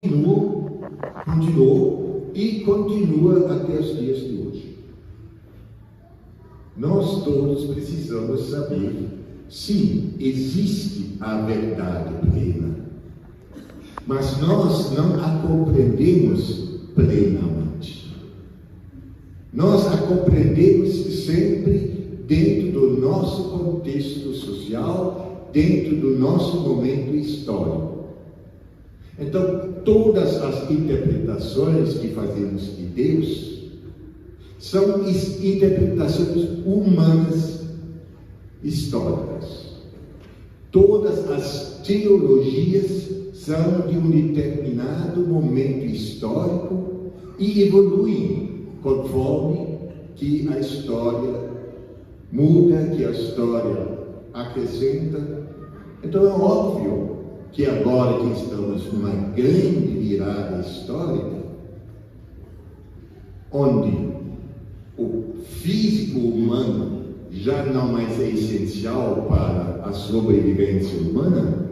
continuou e continua até os dias de hoje. Nós todos precisamos saber, sim, existe a verdade plena, mas nós não a compreendemos plenamente. Nós a compreendemos sempre dentro do nosso contexto social, dentro do nosso momento histórico. Então, todas as interpretações que fazemos de Deus são interpretações humanas históricas. Todas as teologias são de um determinado momento histórico e evoluem conforme que a história muda, que a história acrescenta. Então é óbvio que agora que estamos numa grande virada histórica, onde o físico humano já não mais é essencial para a sobrevivência humana,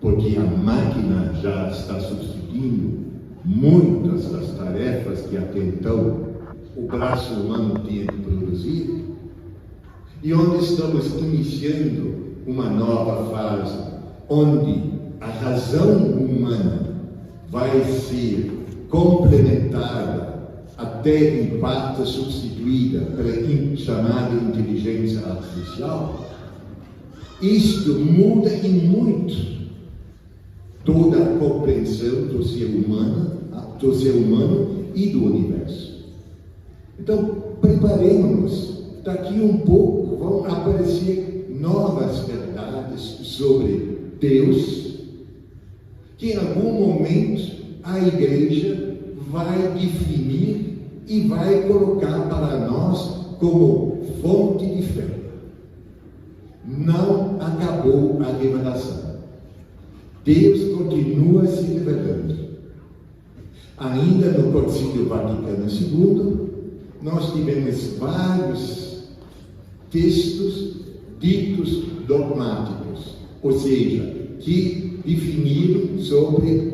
porque a máquina já está substituindo muitas das tarefas que até então o braço humano tinha que produzir, e onde estamos iniciando uma nova fase, onde a razão humana vai ser complementada, até em parte substituída pela chamada inteligência artificial. Isto muda em muito toda a compreensão do ser humano e do universo. Então, preparemos-nos. Daqui um pouco vão aparecer novas verdades sobre Deus, que em algum momento a igreja vai definir e vai colocar para nós como fonte de fé. Não acabou a revelação. Deus continua se revelando. Ainda no Concílio Vaticano II, nós tivemos vários textos ditos dogmáticos, ou seja, que definiram sobre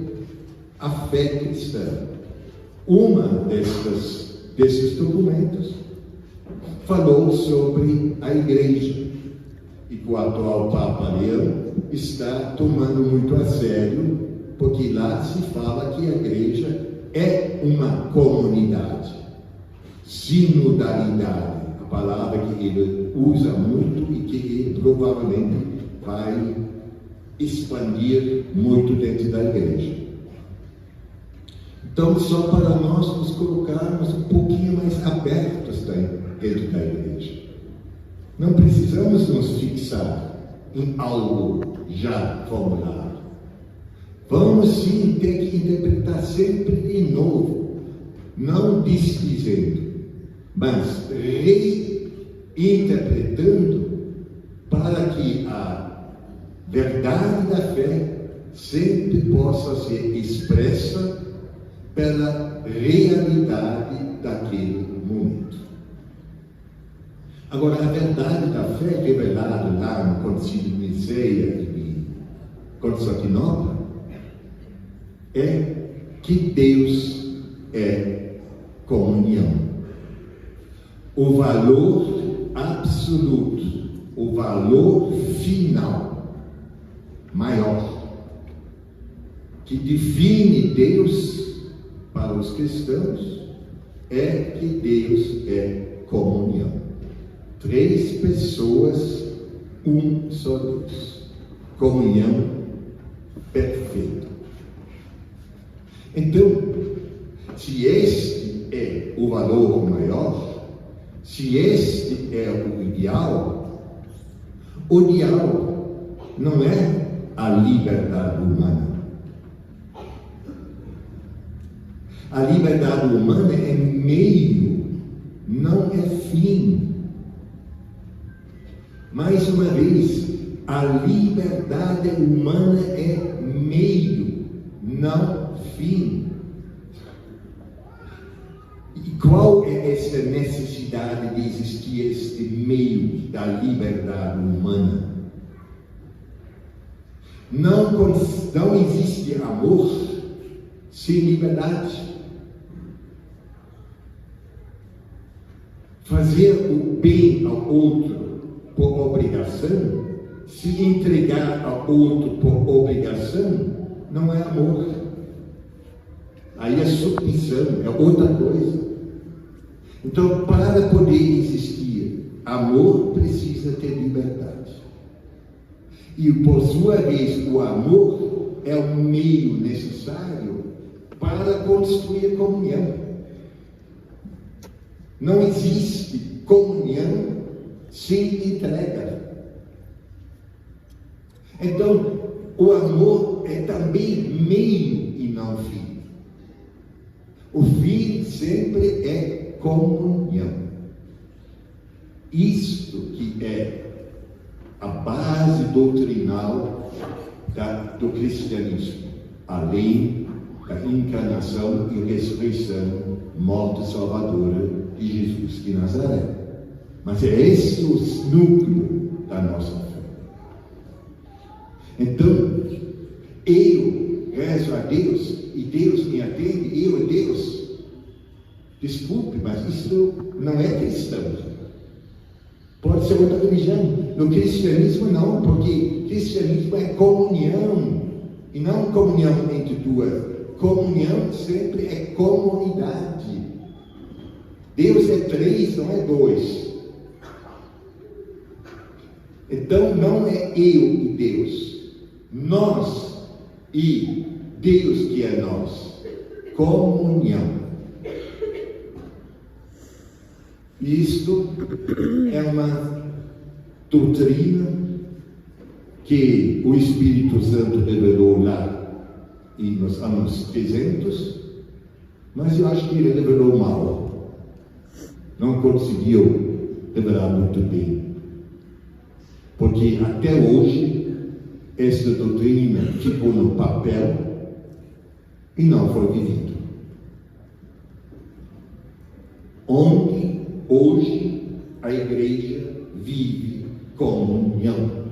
a fé cristã. Uma desses documentos falou sobre a igreja, e o atual Papa Leão está tomando muito a sério, porque lá se fala que a igreja é uma comunidade, sinodalidade, a palavra que ele usa muito e que ele provavelmente vai expandir muito dentro da igreja. Então, só para nós nos colocarmos um pouquinho mais abertos dentro da igreja. Não precisamos nos fixar em algo já formulado. Vamos sim ter que interpretar sempre de novo, não desdizendo, mas reinterpretando, para que a verdade da fé sempre possa ser expressa pela realidade daquele momento. Agora, a verdade da fé revelada lá no Concílio de Niceia e de Constantinopla é que Deus é comunhão. O valor absoluto, o valor final, maior, que define Deus para os cristãos, é que Deus é comunhão. 3 pessoas, um só Deus. Comunhão perfeita. Então, se este é o valor maior, se este é o ideal não é a liberdade humana. A liberdade humana é meio, não é fim. Mais uma vez, a liberdade humana é meio, não fim. E qual é essa necessidade de existir este meio da liberdade humana? Não existe amor sem liberdade. Fazer o bem ao outro por obrigação, se entregar ao outro por obrigação, não é amor. Aí é submissão, é outra coisa. Então, para poder existir amor, precisa ter liberdade. E, por sua vez, o amor é o meio necessário para construir comunhão. Não existe comunhão sem entrega. Então, o amor é também meio e não fim. O fim sempre é comunhão. Isto que é a base doutrinal do cristianismo, além da encarnação e ressurreição, morte salvadora de Jesus de Nazaré. Mas é esse o núcleo da nossa fé. Então, eu rezo a Deus e Deus me atende, eu a Deus. Desculpe, mas isso não é cristão. Pode ser outra religião. No cristianismo não, porque cristianismo é comunhão, e não comunhão entre duas. Comunhão sempre é comunidade. Deus é 3, não é 2. Então não é eu e Deus, nós e Deus que é nós. Comunhão. Isto é uma doutrina que o Espírito Santo revelou lá nos anos 300, mas eu acho que ele revelou mal. Não conseguiu revelar muito bem. Porque até hoje, esta doutrina ficou no papel e não foi vivida. Onde hoje a igreja vive comunhão.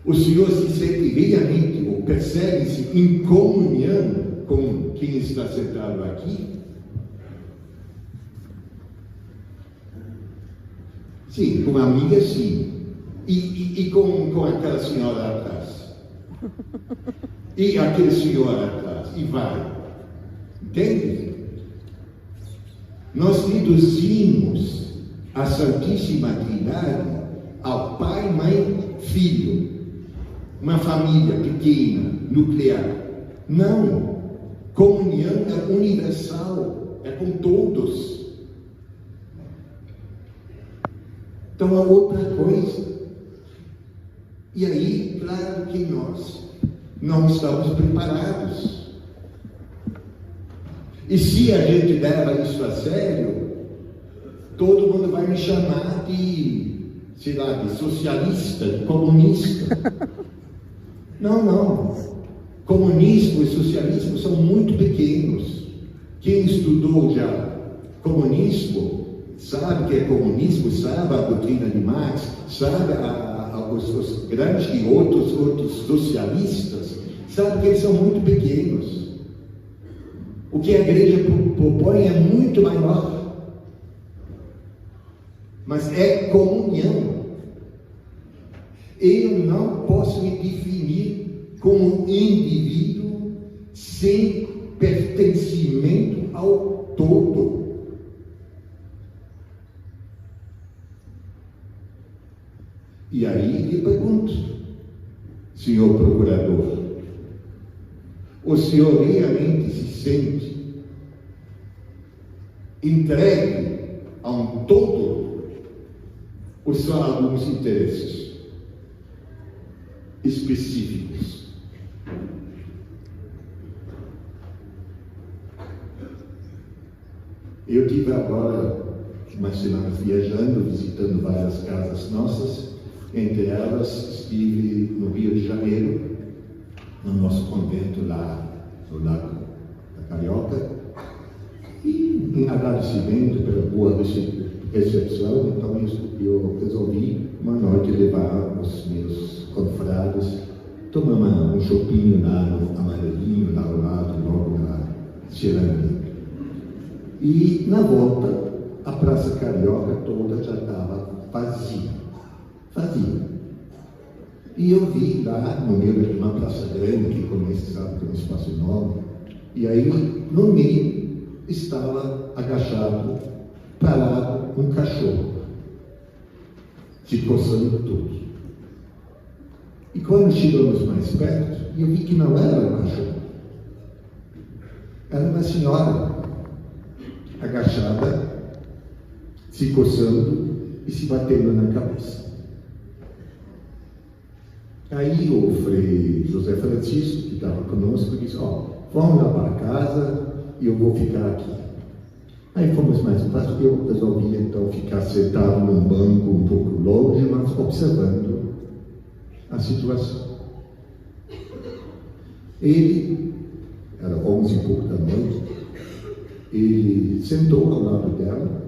O Senhor se sente realmente, ou percebe-se em comunhão com quem está sentado aqui? Sim, com a amiga, sim. E com aquela senhora atrás. E aquele senhor atrás. E vai. Entende? Nós reduzimos a Santíssima Trindade ao Pai, Mãe, Filho. Uma família pequena, nuclear. Não. Comunhão é universal. É com todos. Então, é outra coisa. E aí, claro que nós não estamos preparados. E se a gente leva isso a sério, todo mundo vai me chamar de, sei lá, de socialista, de comunista. Não. Comunismo e socialismo são muito pequenos. Quem estudou já comunismo sabe o que é comunismo, sabe a doutrina de Marx, sabe os grandes e outros socialistas, sabe que eles são muito pequenos. O que a igreja propõe é muito maior, mas é comunhão. Eu não posso me definir como indivíduo sem pertencimento ao todo. E aí lhe pergunto, senhor procurador, o senhor realmente se sente entregue a um todo ou só a alguns interesses específicos? Eu tive agora umas semanas viajando, visitando várias casas nossas. Entre elas, estive no Rio de Janeiro, no nosso convento lá no Lago da Carioca, e em agradecimento pela boa recepção, então eu resolvi uma noite levar os meus confrades, tomar um chopinho lá no Amarelinho, cerâmica. E na volta, a Praça Carioca toda já estava vazia. E eu vi lá no meio de uma praça grande, que começa, sabe, com um espaço enorme, e aí no meio estava agachado, parado, um cachorro, se coçando tudo. E quando chegamos mais perto, eu vi que não era um cachorro, era uma senhora agachada, se coçando e se batendo na cabeça. Aí o Frei José Francisco, que estava conosco, disse: vamos lá para casa e eu vou ficar aqui. Aí fomos mais um passo, eu resolvi então ficar sentado num banco um pouco longe, mas observando a situação. Ele, era 11 e pouco da noite, ele sentou ao lado dela,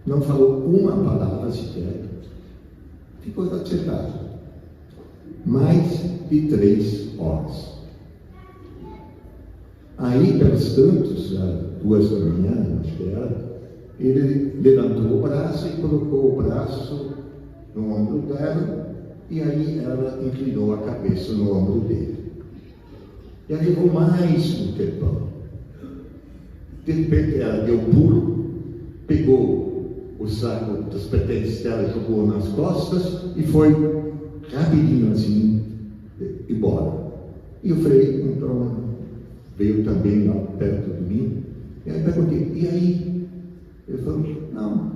não falou uma palavra sequer, ficou sentado. Mais de 3 horas. Aí, pelos tantos, às 2 da manhã, acho que era, ele levantou o braço e colocou o braço no ombro dela, e aí ela inclinou a cabeça no ombro dele. E aí levou mais um tempão. De repente ela deu um pulo, pegou o saco dos pertences dela, jogou nas costas e foi rapidinho assim, embora. E o Frei então veio também lá perto de mim, e aí perguntei: e aí? Ele falou: não,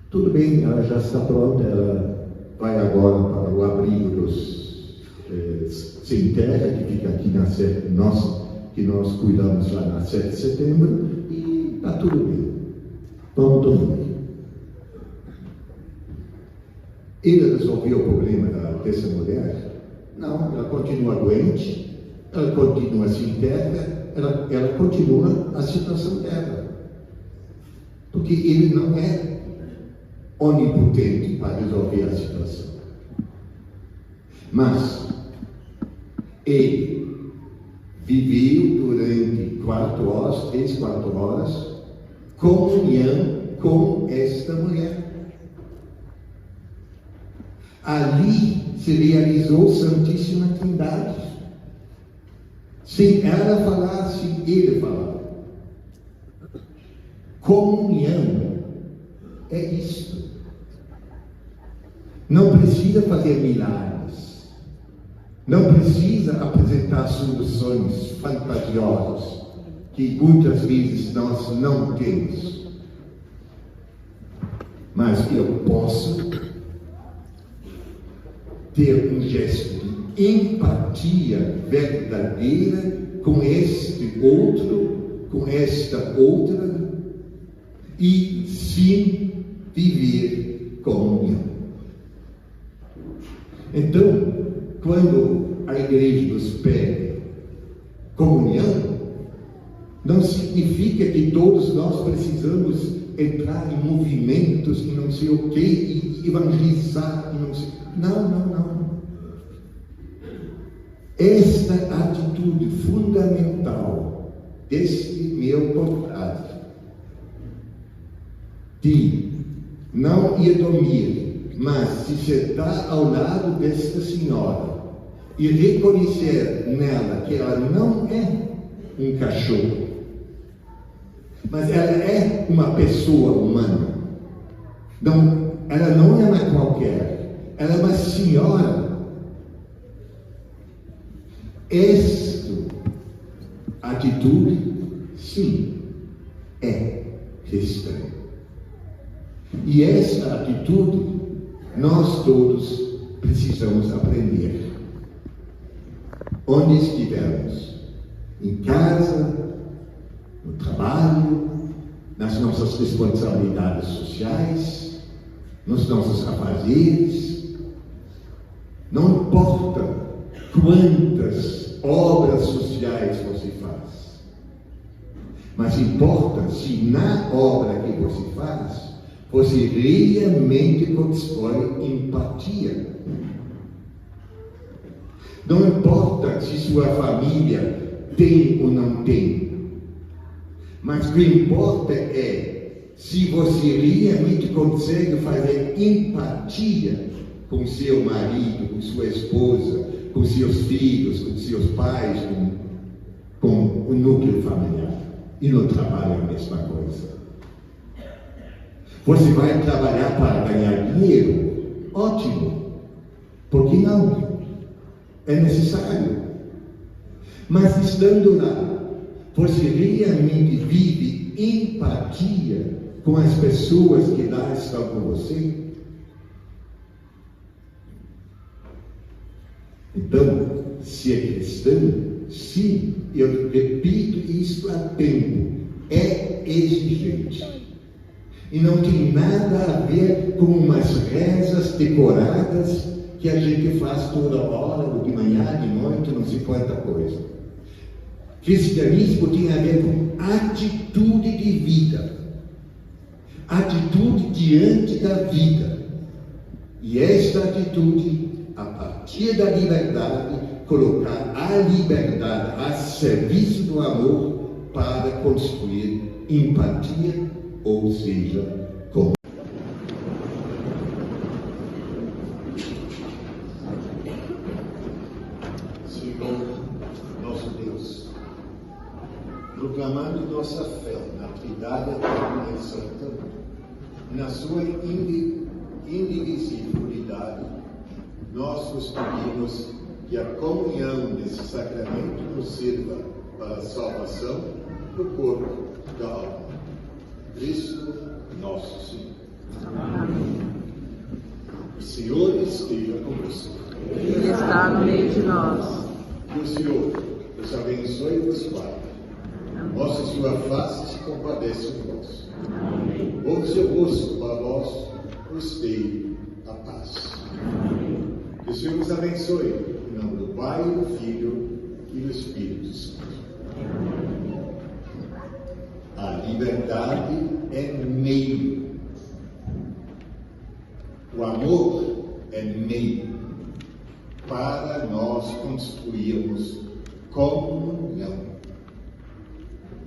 tudo bem, ela já está pronta, ela vai agora para o abrigo dos sem terra, que fica aqui na sede nossa, que nós cuidamos lá na 7 de setembro, e está tudo bem, vamos dormir. Ele resolveu o problema dessa mulher? Não, ela continua doente, ela continua sem terra, ela continua a situação dela. Porque ele não é onipotente para resolver a situação. Mas ele viveu durante 4 horas, 3, 4 horas, comunhão com esta mulher. Ali se realizou Santíssima Trindade. Sem ela falar, sem ele falar. Comunhão é isto. Não precisa fazer milagres. Não precisa apresentar soluções fantasiosas que muitas vezes nós não temos. Mas eu posso ter um gesto de empatia verdadeira com este outro, com esta outra, e sim viver comunhão. Então, quando a igreja nos pede comunhão, não significa que todos nós precisamos entrar em movimentos e não sei o que, e evangelizar e não sei. Não. Esta atitude fundamental deste meu contrato de não ir dormir, mas se sentar ao lado desta senhora e reconhecer nela que ela não é um cachorro, mas ela é uma pessoa humana. Não, ela não é uma qualquer, ela é uma senhora. Esta atitude, sim, é cristã. E essa atitude, nós todos precisamos aprender. Onde estivermos, em casa, no trabalho, nas nossas responsabilidades sociais, nos nossos afazeres, não importa quantas obras sociais você faz, mas importa se na obra que você faz, você realmente constrói empatia. Não importa se sua família tem ou não tem. Mas o que importa é se você realmente consegue fazer empatia com seu marido, com sua esposa, com seus filhos, com seus pais, com o núcleo familiar. E no trabalho é a mesma coisa. Você vai trabalhar para ganhar dinheiro? Ótimo. Por que não? É necessário. Mas estando lá, você realmente vive empatia com as pessoas que lá estão com você? Então, se é cristão, sim, eu repito isso há tempo, é exigente. E não tem nada a ver com umas rezas decoradas que a gente faz toda hora, de manhã, de noite, não sei quanta coisa. Cristianismo tem a ver com atitude de vida, atitude diante da vida. E esta atitude, a partir da liberdade, colocar a liberdade a serviço do amor para construir empatia, ou seja, com. Senhor, nosso Deus, proclamando nossa fé na Trindade Eterna e Santa, na sua indivisível unidade, nós vos pedimos que a comunhão desse sacramento nos sirva para a salvação do corpo e da alma. Cristo nosso Senhor. Amém. O Senhor esteja convosco. Ele está no meio de nós. Que o Senhor vos abençoe e vos guarde. Mostre sua face e se compadeça de vós. Ouve seu rosto para vós, vos dê a paz. Que o Senhor vos abençoe, em nome do Pai, do Filho e do Espírito Santo. A liberdade é meio. O amor é meio para nós construirmos comunhão.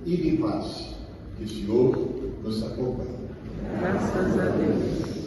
E de paz, que o Senhor nos acompanhe. Graças a Deus.